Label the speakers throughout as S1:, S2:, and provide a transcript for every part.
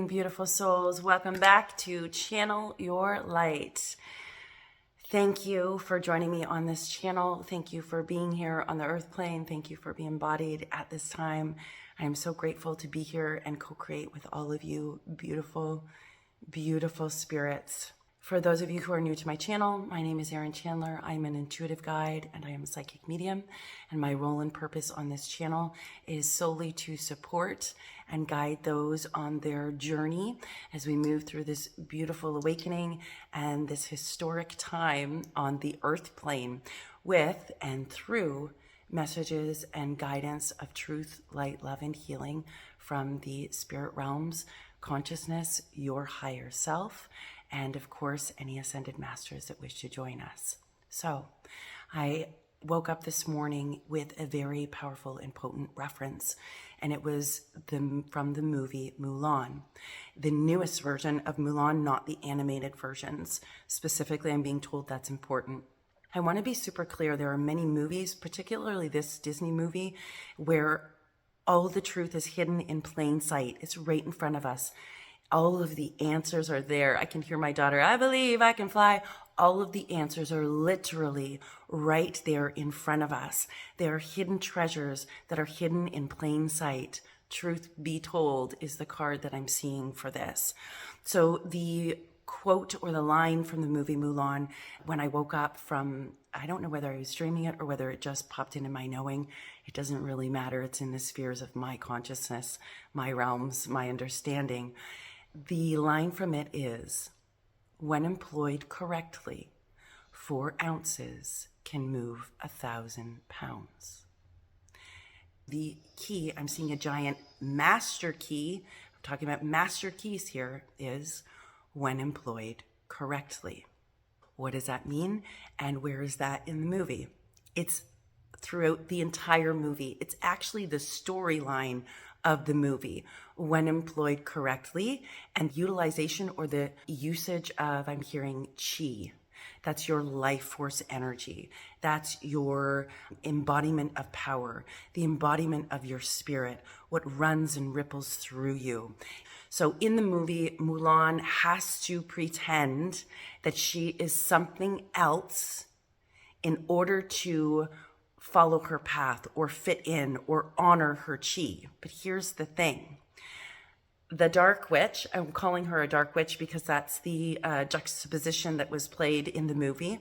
S1: morning, beautiful souls. Welcome back to Channel Your Light. Thank you for joining me on this channel. Thank you for being here on the earth plane. Thank you for being embodied at this time. I am so grateful to be here and co-create with all of you beautiful, beautiful spirits. For those of you who are new to my channel, my name is Erin Chandler. I'm an intuitive guide and I am a psychic medium. And my role and purpose on this channel is solely to support and guide those on their journey as we move through this beautiful awakening and this historic time on the earth plane with and through messages and guidance of truth, light, love, and healing from the spirit realms, consciousness, your higher self, and of course, any ascended masters that wish to join us. So I woke up this morning with a very powerful and potent reference, and it was from the movie Mulan, the newest version of Mulan, not the animated versions. Specifically, I'm being told that's important. I want to be super clear. There are many movies, particularly this Disney movie, where all the truth is hidden in plain sight. It's right in front of us. All of the answers are there. I can hear my daughter, I believe I can fly. All of the answers are literally right there in front of us. They are hidden treasures that are hidden in plain sight. Truth be told is the card that I'm seeing for this. So the quote or the line from the movie Mulan, when I woke up from, I don't know whether I was dreaming it or whether it just popped into my knowing. It doesn't really matter. It's in the spheres of my consciousness, my realms, my understanding. The line from it is, when employed correctly, 4 ounces can move 1,000 pounds. The key, I'm seeing a giant master key, I'm talking about master keys here, is when employed correctly. What does that mean? And where is that in the movie? It's throughout the entire movie. It's actually the storyline of the movie. When employed correctly, and utilization or the usage of, I'm hearing chi. That's your life force energy. That's your embodiment of power, the embodiment of your spirit, what runs and ripples through you. So in the movie, Mulan has to pretend that she is something else in order to follow her path or fit in or honor her chi. But here's the thing. The Dark Witch, I'm calling her a Dark Witch because that's the juxtaposition that was played in the movie.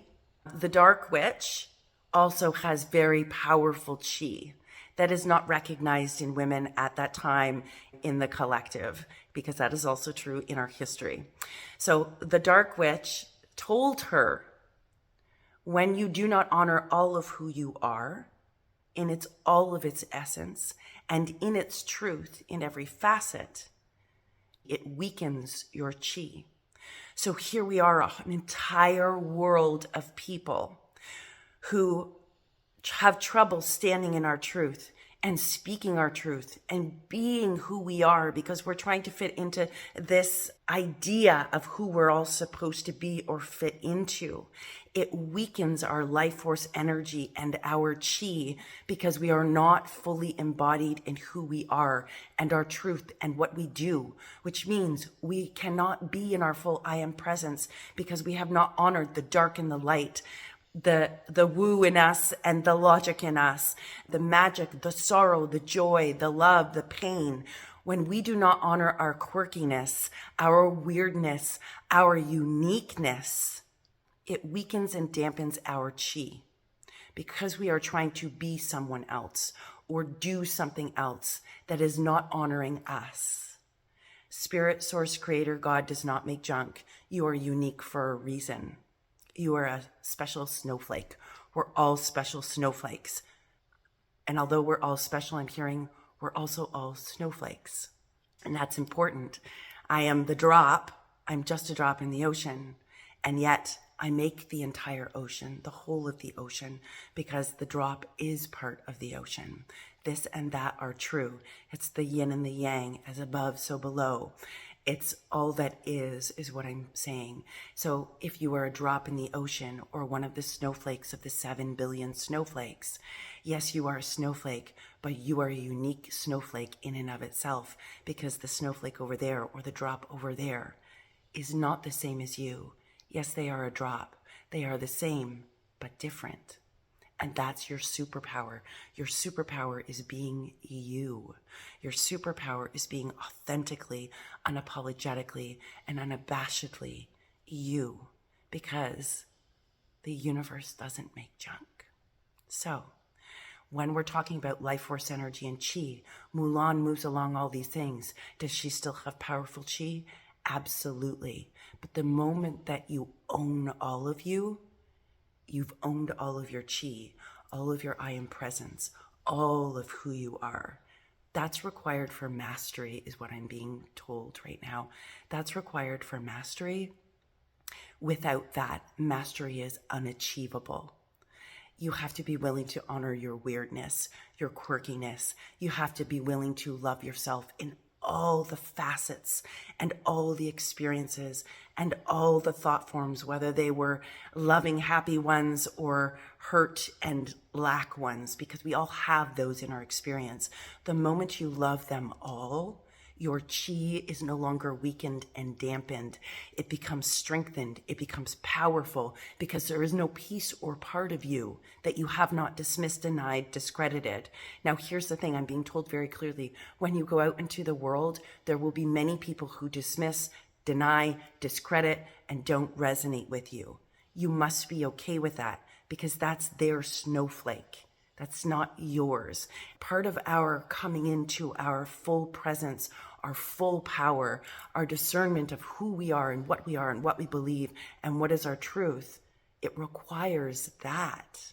S1: The Dark Witch also has very powerful chi that is not recognized in women at that time in the collective, because that is also true in our history. So the Dark Witch told her, when you do not honor all of who you are, in all of its essence, and in its truth, in every facet, it weakens your chi. So here we are, an entire world of people who have trouble standing in our truth and speaking our truth and being who we are, because we're trying to fit into this idea of who we're all supposed to be or fit into. It weakens our life force energy and our chi because we are not fully embodied in who we are and our truth and what we do, which means we cannot be in our full I am presence because we have not honored the dark and the light, the woo in us and the logic in us, the magic, the sorrow, the joy, the love, the pain. When we do not honor our quirkiness, our weirdness, our uniqueness, it weakens and dampens our chi because we are trying to be someone else or do something else that is not honoring us. Spirit, source, creator, God does not make junk. You are unique for a reason. You are a special snowflake. We're all special snowflakes. And although we're all special, I'm hearing we're also all snowflakes. And that's important. I am the drop. I'm just a drop in the ocean. And yet I make the entire ocean, the whole of the ocean, because the drop is part of the ocean. This and that are true. It's the yin and the yang, as above, so below. It's all that is what I'm saying. So if you are a drop in the ocean or one of the snowflakes of the 7 billion snowflakes, yes, you are a snowflake, but you are a unique snowflake in and of itself, because the snowflake over there or the drop over there is not the same as you. Yes, they are a drop. They are the same, but different. And that's your superpower. Your superpower is being you. Your superpower is being authentically, unapologetically, and unabashedly you, because the universe doesn't make junk. So when we're talking about life force energy and chi, Mulan moves along all these things. Does she still have powerful chi? Absolutely. But the moment that you own all of you, you've owned all of your chi, all of your I am presence, all of who you are. That's required for mastery, is what I'm being told right now. That's required for mastery. Without that, mastery is unachievable. You have to be willing to honor your weirdness, your quirkiness. You have to be willing to love yourself in all the facets and all the experiences and all the thought forms, whether they were loving, happy ones or hurt and lack ones, because we all have those in our experience. The moment you love them all, your chi is no longer weakened and dampened. It becomes strengthened. It becomes powerful, because there is no piece or part of you that you have not dismissed, denied, discredited. Now, here's the thing. I'm being told very clearly, when you go out into the world, there will be many people who dismiss, deny, discredit, and don't resonate with you. You must be okay with that, because that's their snowflake. That's not yours. Part of our coming into our full presence, our full power, our discernment of who we are and what we believe and what is our truth, it requires that.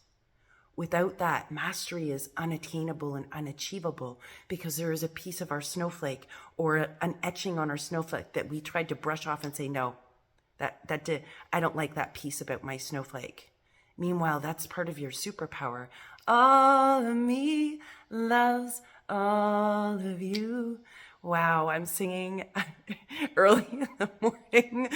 S1: Without that, mastery is unattainable and unachievable, because there is a piece of our snowflake or an etching on our snowflake that we tried to brush off and say, no, I don't like that piece about my snowflake. Meanwhile, that's part of your superpower. All of me loves all of you. Wow, I'm singing early in the morning.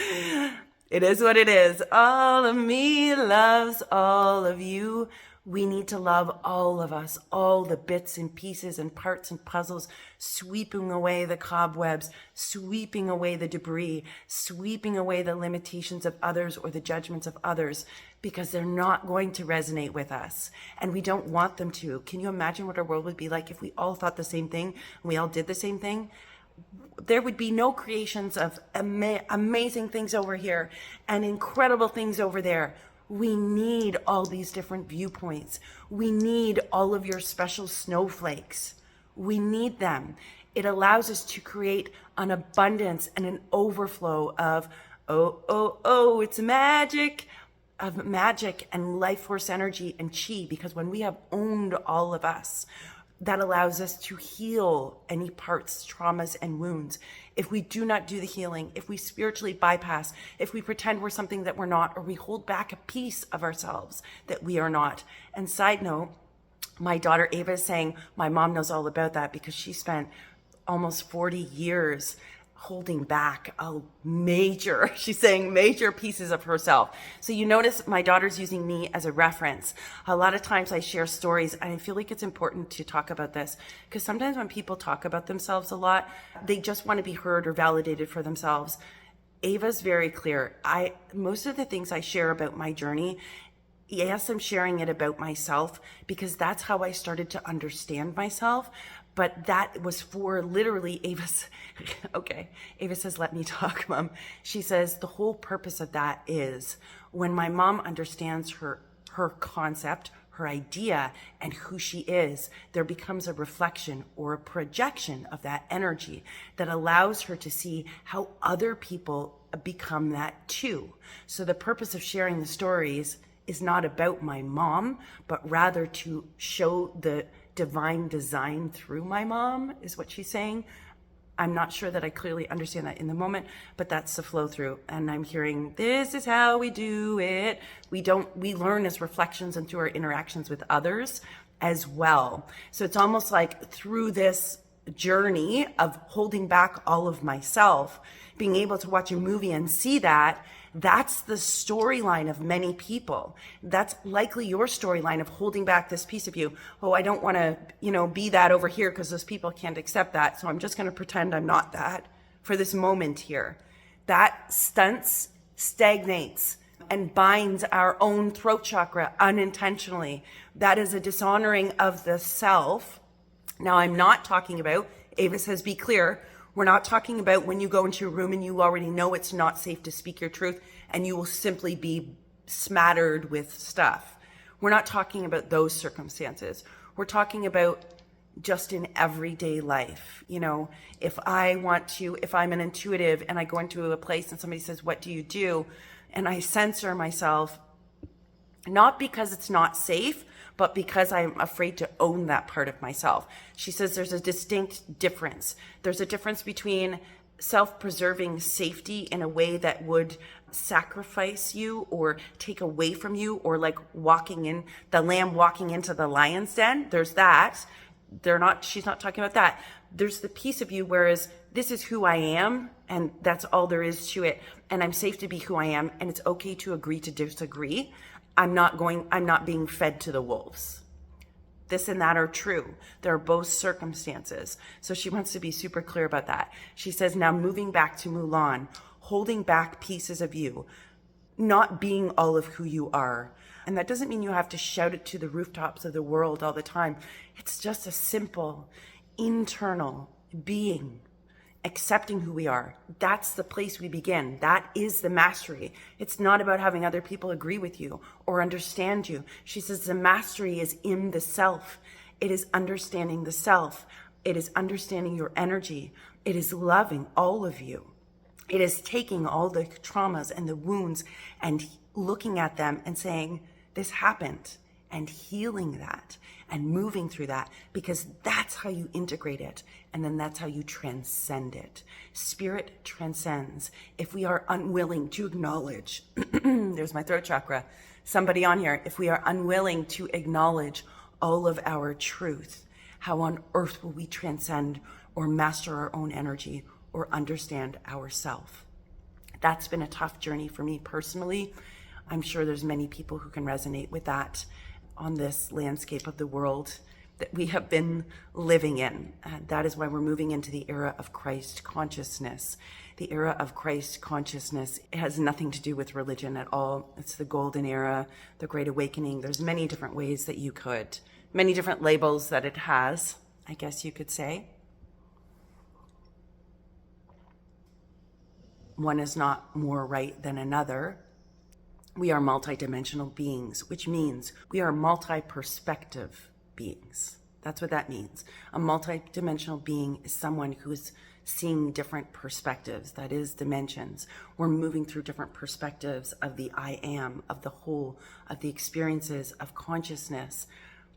S1: It is what it is. All of me loves all of you. We need to love all of us, all the bits and pieces and parts and puzzles, sweeping away the cobwebs, sweeping away the debris, sweeping away the limitations of others or the judgments of others, because they're not going to resonate with us. And we don't want them to. Can you imagine what our world would be like if we all thought the same thing and we all did the same thing? There would be no creations of amazing things over here and incredible things over there. We need all these different viewpoints. We need all of your special snowflakes. We need them. It allows us to create an abundance and an overflow of, it's magic, of magic and life force energy and chi, because when we have owned all of us, that allows us to heal any parts, traumas, and wounds. If we do not do the healing, if we spiritually bypass, if we pretend we're something that we're not, or we hold back a piece of ourselves that we are not. And side note, my daughter Ava is saying, my mom knows all about that, because she spent almost 40 years holding back she's saying major pieces of herself. So you notice my daughter's using me as a reference. A lot of times I share stories, and I feel like it's important to talk about this, because sometimes when people talk about themselves a lot, they just want to be heard or validated for themselves. Ava's very clear. Most of the things I share about my journey, yes, I'm sharing it about myself, because that's how I started to understand myself. But that was for literally Ava's, okay, Ava says, let me talk, Mom. She says, the whole purpose of that is when my mom understands her concept, her idea, and who she is, there becomes a reflection or a projection of that energy that allows her to see how other people become that too. So the purpose of sharing the stories is not about my mom, but rather to show the divine design through my mom, is what she's saying. I'm not sure that I clearly understand that in the moment, but that's the flow through. And I'm hearing, this is how we do it. We learn as reflections and through our interactions with others as well. So it's almost like through this journey of holding back all of myself, being able to watch a movie and see that, that's the storyline of many people. That's likely your storyline of holding back this piece of you. Oh, I don't want to, be that over here because those people can't accept that. So I'm just going to pretend I'm not that for this moment here. That stunts, stagnates, and binds our own throat chakra unintentionally. That is a dishonoring of the self. Now, I'm not talking about, Ava says, be clear. We're not talking about when you go into a room and you already know it's not safe to speak your truth and you will simply be smattered with stuff. We're not talking about those circumstances. We're talking about just in everyday life. If I'm an intuitive and I go into a place and somebody says, what do you do? And I censor myself, not because it's not safe, but because I'm afraid to own that part of myself. She says there's a distinct difference. There's a difference between self-preserving safety in a way that would sacrifice you or take away from you, or like the lamb walking into the lion's den. There's that. She's not talking about that. There's the piece of you, whereas this is who I am, and that's all there is to it. And I'm safe to be who I am, and it's okay to agree to disagree. I'm not being fed to the wolves. This and that are true. There are both circumstances. So she wants to be super clear about that. She says, now moving back to Mulan, holding back pieces of you, not being all of who you are. And that doesn't mean you have to shout it to the rooftops of the world all the time. It's just a simple internal being, accepting who we are. That's the place we begin. That is the mastery. It's not about having other people agree with you or understand you. She says the mastery is in the self. It is understanding the self. It is understanding your energy. It is loving all of you. It is taking all the traumas and the wounds and looking at them and saying, this happened, and healing that and moving through that, because that's how you integrate it. And then that's how you transcend it. Spirit transcends. If we are unwilling to acknowledge, there's my throat chakra, somebody on here, if we are unwilling to acknowledge all of our truth, how on earth will we transcend or master our own energy or understand ourself? That's been a tough journey for me personally. I'm sure there's many people who can resonate with that on this landscape of the world that we have been living in. That is why we're moving into the era of Christ consciousness. The era of Christ consciousness has nothing to do with religion at all. It's the golden era, the great awakening. There's many different ways that many different labels that it has, I guess you could say. One is not more right than another. We are multidimensional beings, which means we are multi-perspective beings. That's what that means. A multidimensional being is someone who is seeing different perspectives, that is dimensions. We're moving through different perspectives of the I am, of the whole, of the experiences of consciousness.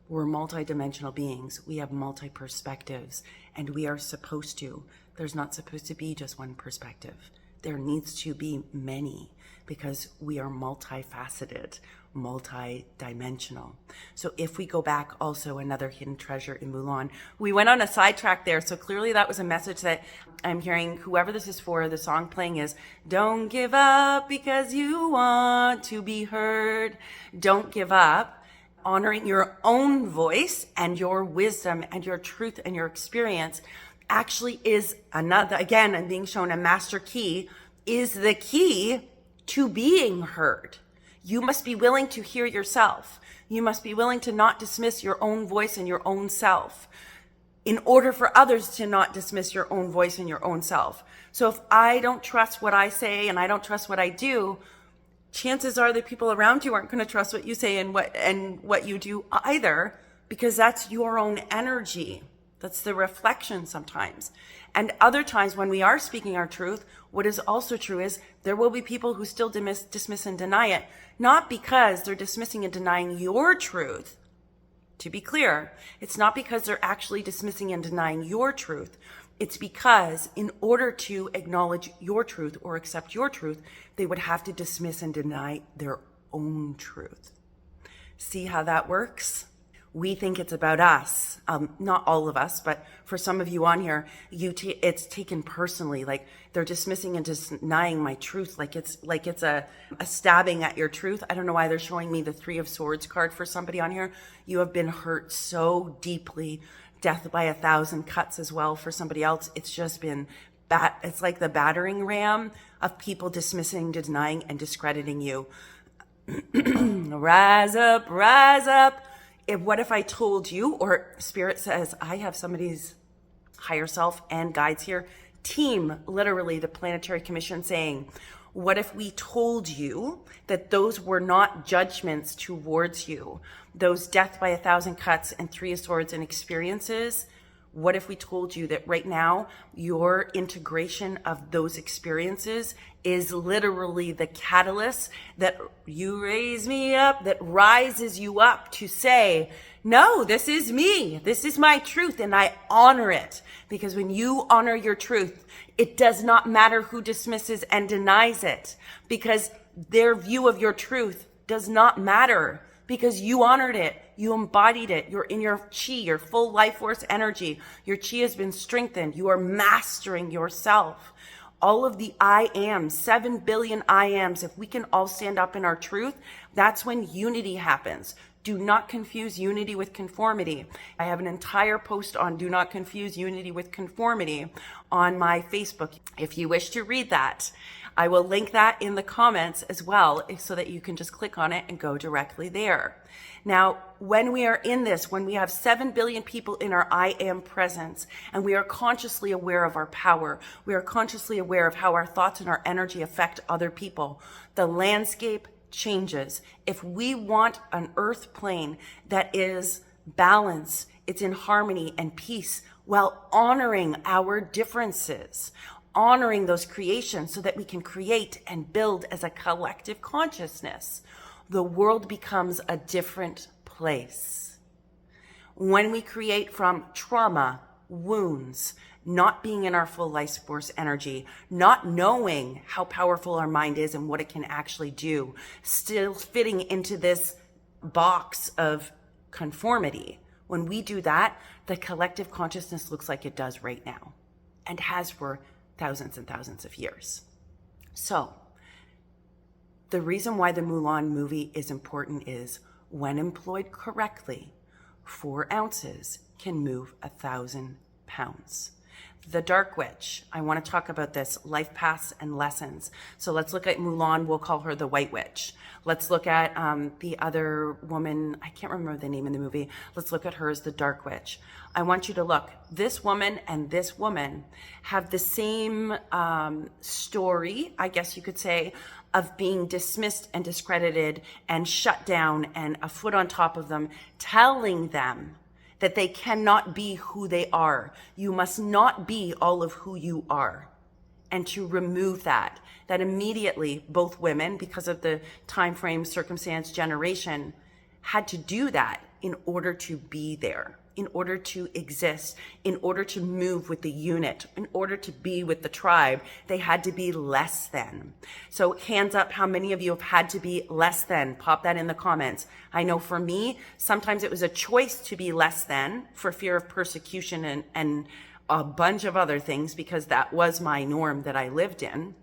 S1: We're multidimensional beings. We have multi-perspectives, and we are supposed to. There's not supposed to be just one perspective. There needs to be many, because we are multifaceted, multi-dimensional. So if we go back, also another hidden treasure in Mulan. We went on a sidetrack there, so clearly that was a message that I'm hearing. Whoever this is for, the song playing is, don't give up because you want to be heard. Don't give up. Honoring your own voice and your wisdom and your truth and your experience actually is another, again, I'm being shown a master key, is the key to being heard. You must be willing to hear yourself. You must be willing to not dismiss your own voice and your own self in order for others to not dismiss your own voice and your own self. So if I don't trust what I say and I don't trust what I do, chances are the people around you aren't going to trust what you say and what you do either, because that's your own energy. That's the reflection sometimes. And other times when we are speaking our truth, what is also true is there will be people who still dismiss and deny it, not because they're dismissing and denying your truth. To be clear, it's not because they're actually dismissing and denying your truth. It's because in order to acknowledge your truth or accept your truth, they would have to dismiss and deny their own truth. See how that works? we think it's about us. Not all of us, but for some of you on here, it's taken personally. Like they're dismissing and denying my truth. Like it's a stabbing at your truth. I don't know why they're showing me the 3 of Swords card for somebody on here. You have been hurt so deeply. Death by 1,000 cuts as well for somebody else. It's just been it's like the battering ram of people dismissing, denying, and discrediting you. Rise up, rise up. What if I told you, or Spirit says, I have somebody's higher self and guides here, team, literally the planetary commission saying, what if we told you that those were not judgments towards you? Those death by 1,000 cuts and 3 of Swords and experiences. What if we told you that right now your integration of those experiences is literally the catalyst that you raise me up, that rises you up to say, no, this is me. This is my truth and I honor it. Because when you honor your truth, it does not matter who dismisses and denies it, because their view of your truth does not matter, because you honored it. You embodied it. You're in your chi, your full life force energy. Your chi has been strengthened. You are mastering yourself. All of the I ams, 7 billion I ams, if we can all stand up in our truth, that's when unity happens. Do not confuse unity with conformity. I have an entire post on do not confuse unity with conformity on my Facebook. If you wish to read that, I will link that in the comments as well so that you can just click on it and go directly there. Now, when we are in this, when we have 7 billion people in our I am presence, and we are consciously aware of our power, we are consciously aware of how our thoughts and our energy affect other people, the landscape changes. If we want an earth plane that is balance, it's in harmony and peace, while honoring our differences, honoring those creations so that we can create and build as a collective consciousness, the world becomes a different place. When we create from trauma, wounds, not being in our full life force energy, not knowing how powerful our mind is and what it can actually do, still fitting into this box of conformity. When we do that, the collective consciousness looks like it does right now and has for thousands and thousands of years. So the reason why the Mulan movie is important is when employed correctly, 4 ounces can move 1,000 pounds. The Dark Witch, I want to talk about this, life paths and lessons. So let's look at Mulan, we'll call her the White Witch. Let's look at the other woman, I can't remember the name in the movie. Let's look at her as the Dark Witch. I want you to look, this woman and this woman have the same story, I guess you could say, of being dismissed and discredited and shut down and a foot on top of them, telling them that they cannot be who they are. You must not be all of who you are. And to remove that immediately both women, because of the time frame, circumstance, generation, had to do that in order to be there, in order to exist, in order to move with the unit, in order to be with the tribe. They had to be less than. So hands up, how many of you have had to be less than? Pop that in the comments. I know for me, sometimes it was a choice to be less than for fear of persecution and a bunch of other things, because that was my norm that I lived in.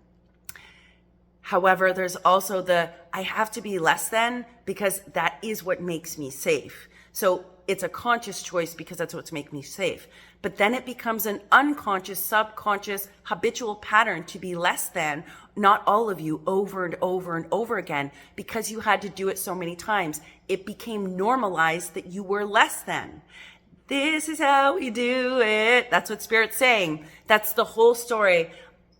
S1: However, there's also I have to be less than because that is what makes me safe. So it's a conscious choice because that's what's making me safe. But then it becomes an unconscious, subconscious, habitual pattern to be less than, not all of you, over and over and over again, because you had to do it so many times. It became normalized that you were less than. This is how we do it. That's what Spirit's saying. That's the whole story.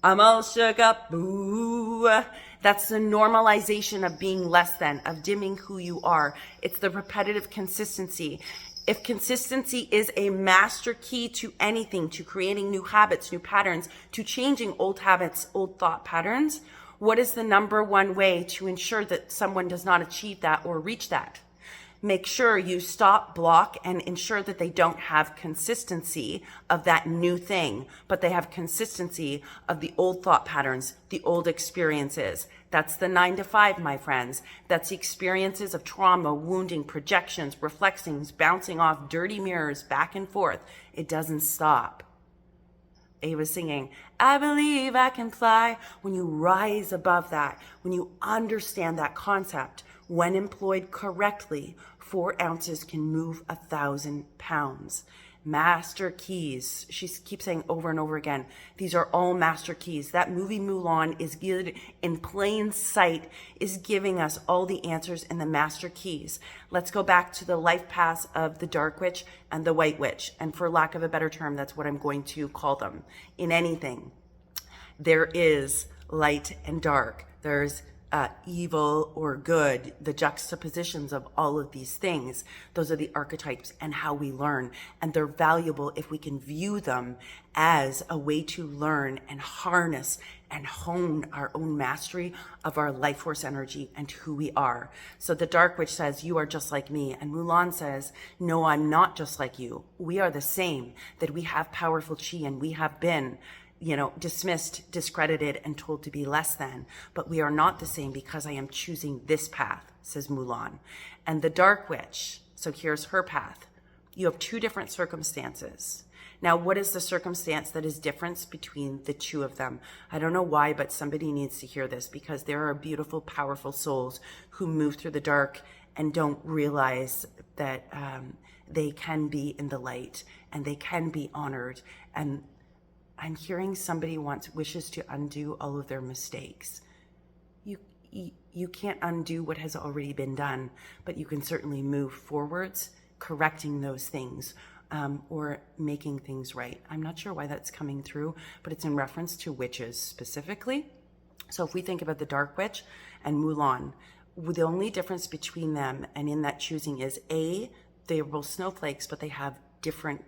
S1: I'm all shook up, boo. That's the normalization of being less than, of dimming who you are. It's the repetitive consistency. If consistency is a master key to anything, to creating new habits, new patterns, to changing old habits, old thought patterns, what is the number one way to ensure that someone does not achieve that or reach that? make sure you stop, block, and ensure that they don't have consistency of that new thing, but they have consistency of the old thought patterns, the old experiences. That's the 9 to 5, my friends. That's the experiences of trauma, wounding, projections, reflections, bouncing off dirty mirrors back and forth. It doesn't stop. Ava singing, I believe I can fly. When you rise above that, when you understand that concept, when employed correctly, 4 ounces can move 1,000 pounds. Master keys. She keeps saying over and over again, these are all master keys. That movie Mulan is good in plain sight, is giving us all the answers in the master keys. Let's go back to the life paths of the dark witch and the white witch. And for lack of a better term, that's what I'm going to call them. In anything, there is light and dark. There's evil or good, the juxtapositions of all of these things. Those are the archetypes and how we learn. And they're valuable if we can view them as a way to learn and harness and hone our own mastery of our life force energy and who we are. So the dark witch says, you are just like me. And Mulan says, no, I'm not just like you. We are the same, that we have powerful chi and we have been dismissed, discredited, and told to be less than. But we are not the same because I am choosing this path, says Mulan. And the dark witch, so here's her path. You have 2 different circumstances. Now, what is the circumstance that is different between the 2 of them? I don't know why, but somebody needs to hear this, because there are beautiful, powerful souls who move through the dark and don't realize that they can be in the light and they can be honored. And I'm hearing somebody wishes to undo all of their mistakes. You can't undo what has already been done, but you can certainly move forwards, correcting those things, or making things right. I'm not sure why that's coming through, but it's in reference to witches specifically. So if we think about the dark witch and Mulan, the only difference between them and in that choosing is they are both snowflakes, but they have different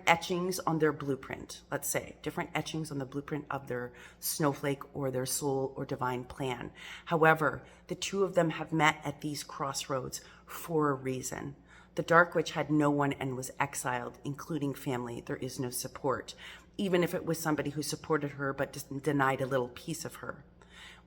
S1: etchings on their blueprint, let's say, different etchings on the blueprint of their snowflake or their soul or divine plan. However, the 2 of them have met at these crossroads for a reason. The dark witch had no one and was exiled, including family. There is no support, even if it was somebody who supported her but just denied a little piece of her.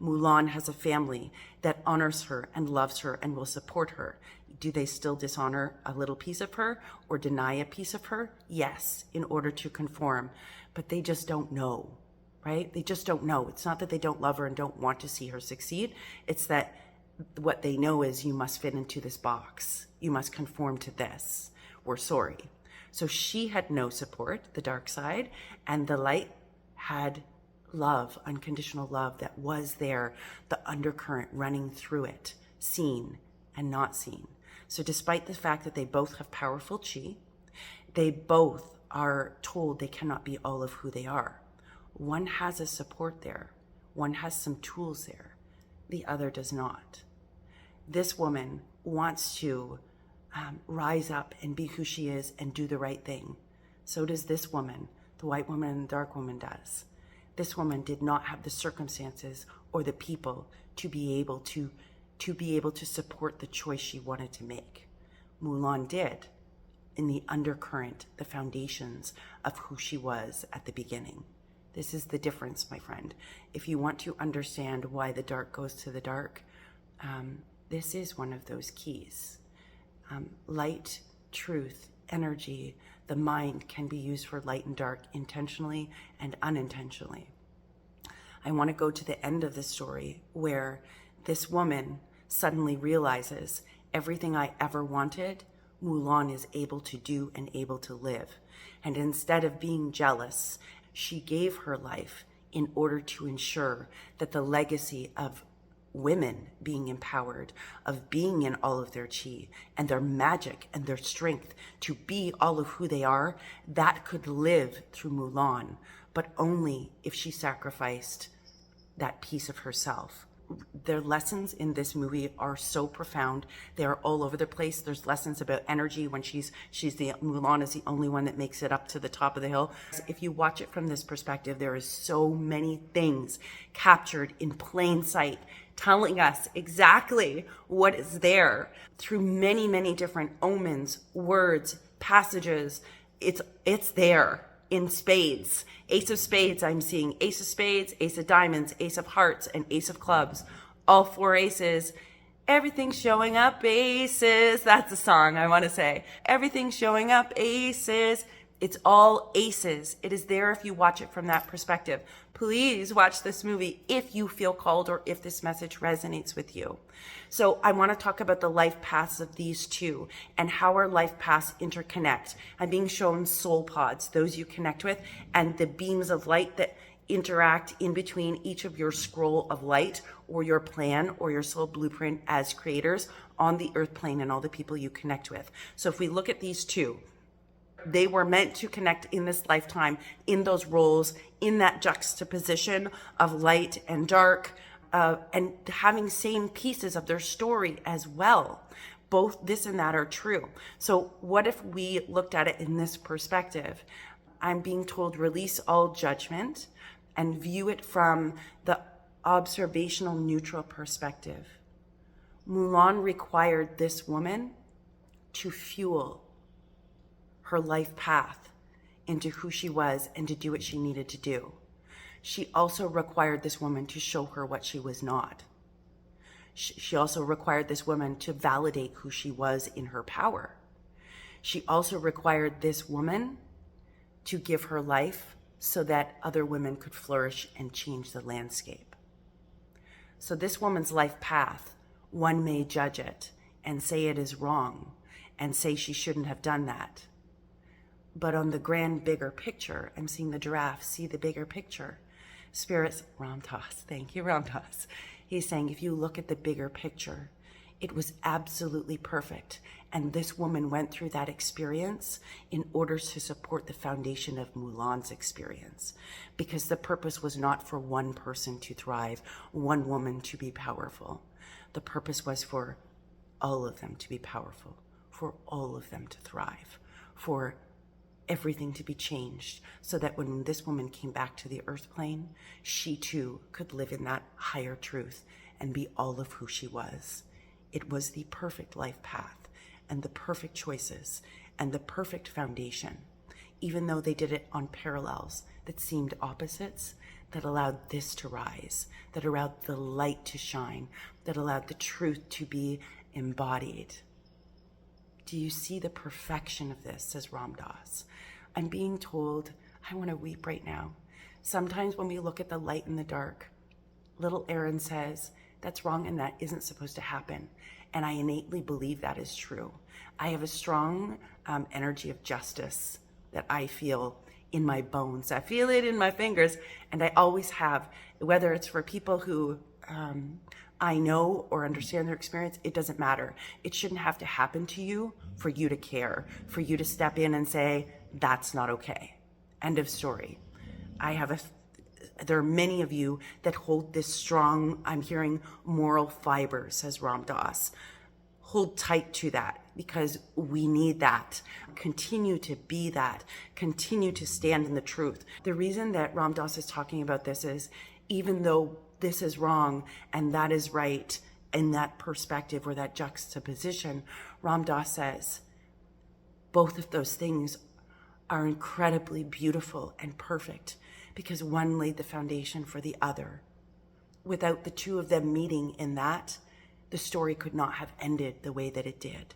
S1: Mulan has a family that honors her and loves her and will support her. Do they still dishonor a little piece of her or deny a piece of her? Yes, in order to conform. But they just don't know, right? They just don't know. It's not that they don't love her and don't want to see her succeed. It's that what they know is, you must fit into this box. You must conform to this. We're sorry. So she had no support, the dark side, and the light had love, unconditional love that was there, the undercurrent running through it, seen and not seen. So despite the fact that they both have powerful chi, they both are told they cannot be all of who they are. One has a support there. One has some tools there. The other does not. This woman wants to rise up and be who she is and do the right thing. So does this woman, the white woman and the dark woman does. This woman did not have the circumstances or the people to be able to support the choice she wanted to make. Mulan did, in the undercurrent, the foundations of who she was at the beginning. This is the difference, my friend. If you want to understand why the dark goes to the dark, this is one of those keys. Light, truth, energy, the mind can be used for light and dark intentionally and unintentionally. I want to go to the end of the story where this woman suddenly realizes everything I ever wanted, Mulan is able to do and able to live. And instead of being jealous, she gave her life in order to ensure that the legacy of women being empowered, of being in all of their chi and their magic and their strength to be all of who they are, that could live through Mulan, but only if she sacrificed that piece of herself. their lessons in this movie are so profound. They are all over the place. There's lessons about energy when Mulan is the only one that makes it up to the top of the hill. If you watch it from this perspective, there is so many things captured in plain sight, telling us exactly what is there through many, many different omens, words, passages. It's there in spades. Ace of spades, I'm seeing ace of spades, ace of diamonds, ace of hearts, and ace of clubs. All 4 aces. Everything's showing up, aces. That's the song I want to say. Everything's showing up, aces. It's all aces. It is there if you watch it from that perspective. Please watch this movie if you feel called or if this message resonates with you. So I want to talk about the life paths of these two and how our life paths interconnect. I'm being shown soul pods, those you connect with, and the beams of light that interact in between each of your scroll of light or your plan or your soul blueprint as creators on the earth plane and all the people you connect with. So if we look at these two, they were meant to connect in this lifetime, in those roles, in that juxtaposition of light and dark, and having same pieces of their story as well. Both this and that are true. So what if we looked at it in this perspective? I'm being told release all judgment and view it from the observational neutral perspective. Mulan required this woman to fuel her life path into who she was and to do what she needed to do. She also required this woman to show her what she was not. She also required this woman to validate who she was in her power. She also required this woman to give her life so that other women could flourish and change the landscape. So this woman's life path, one may judge it and say it is wrong and say she shouldn't have done that. But on the grand, bigger picture, I'm seeing the giraffe see the bigger picture. Spirits, Ramdas, thank you, Ramdas. He's saying, if you look at the bigger picture, it was absolutely perfect. And this woman went through that experience in order to support the foundation of Mulan's experience. Because the purpose was not for one person to thrive, one woman to be powerful. The purpose was for all of them to be powerful, for all of them to thrive, for everything to be changed, so that when this woman came back to the earth plane, she too could live in that higher truth and be all of who she was. It was the perfect life path and the perfect choices and the perfect foundation, even though they did it on parallels that seemed opposites, that allowed this to rise, that allowed the light to shine, that allowed the truth to be embodied. Do you see the perfection of this, says Ramdas? I'm being told, I want to weep right now. Sometimes when we look at the light and the dark, little Erin says, that's wrong and that isn't supposed to happen. And I innately believe that is true. I have a strong energy of justice that I feel in my bones. I feel it in my fingers, and I always have, whether it's for people who I know or understand their experience, it doesn't matter. It shouldn't have to happen to you for you to care, for you to step in and say, that's not okay. End of story. There are many of you that hold this strong, I'm hearing moral fiber, says Ram Dass. Hold tight to that because we need that. Continue to be that. Continue to stand in the truth. The reason that Ram Dass is talking about this is even though this is wrong and that is right in that perspective or that juxtaposition, Ram Dass says both of those things are incredibly beautiful and perfect because one laid the foundation for the other. Without the two of them meeting in that, the story could not have ended the way that it did.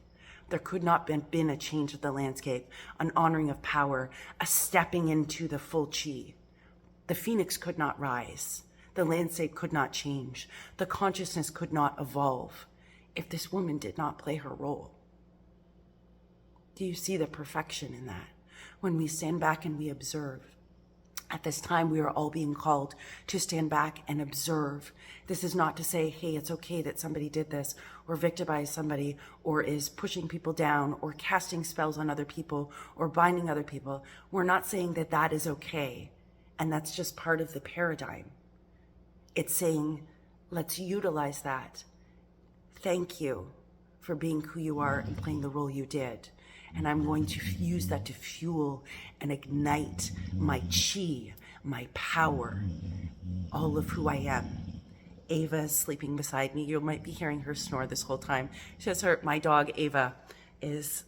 S1: There could not have been a change of the landscape, an honoring of power, a stepping into the full chi. The phoenix could not rise. The landscape could not change. The consciousness could not evolve if this woman did not play her role. Do you see the perfection in that? When we stand back and we observe, at this time, we are all being called to stand back and observe. This is not to say, hey, it's okay that somebody did this or victimized somebody or is pushing people down or casting spells on other people or binding other people. We're not saying that that is okay. And that's just part of the paradigm. It's saying Let's utilize that. Thank you for being who you are and playing the role you did. And I'm going to use that to fuel and ignite my chi, my power, all of who I am. Ava is sleeping beside me. You might be hearing her snore this whole time. My dog Ava is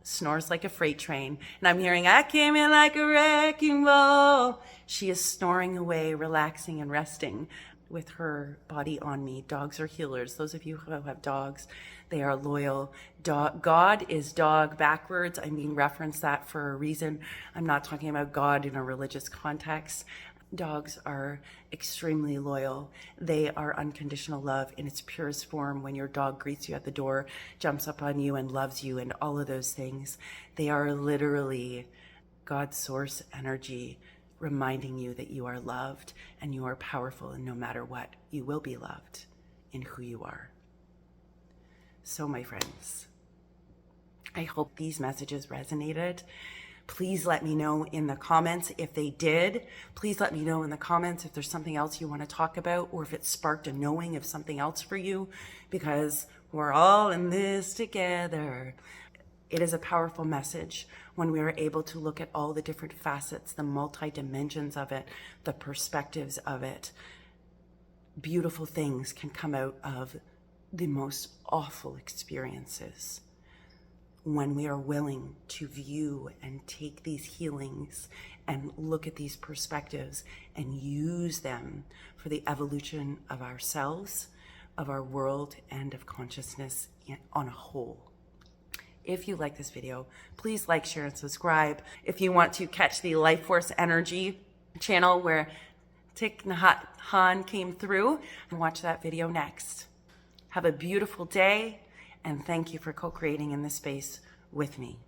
S1: snores like a freight train, and I'm hearing, I came in like a wrecking ball. She is snoring away, relaxing and resting with her body on me. Dogs are healers. Those of you who have dogs, they are loyal. God is dog backwards. I mean, reference that for a reason. I'm not talking about God in a religious context. Dogs are extremely loyal. They are unconditional love in its purest form. When your dog greets you at the door, jumps up on you and loves you and all of those things, they are literally God's source energy, reminding you that you are loved and you are powerful, and no matter what, you will be loved in who you are. So, my friends, I hope these messages resonated. Please let me know in the comments if they did. Please let me know in the comments if there's something else you want to talk about, or if it sparked a knowing of something else for you, because we're all in this together. It is a powerful message when we are able to look at all the different facets, the multi-dimensions of it, the perspectives of it. Beautiful things can come out of the most awful experiences when we are willing to view and take these healings and look at these perspectives and use them for the evolution of ourselves, of our world, and of consciousness on a whole. If you like this video, please like, share, and subscribe. If you want to catch the Life Force Energy channel where Thich Nhat Hanh came through, and watch that video next. Have a beautiful day, and thank you for co-creating in this space with me.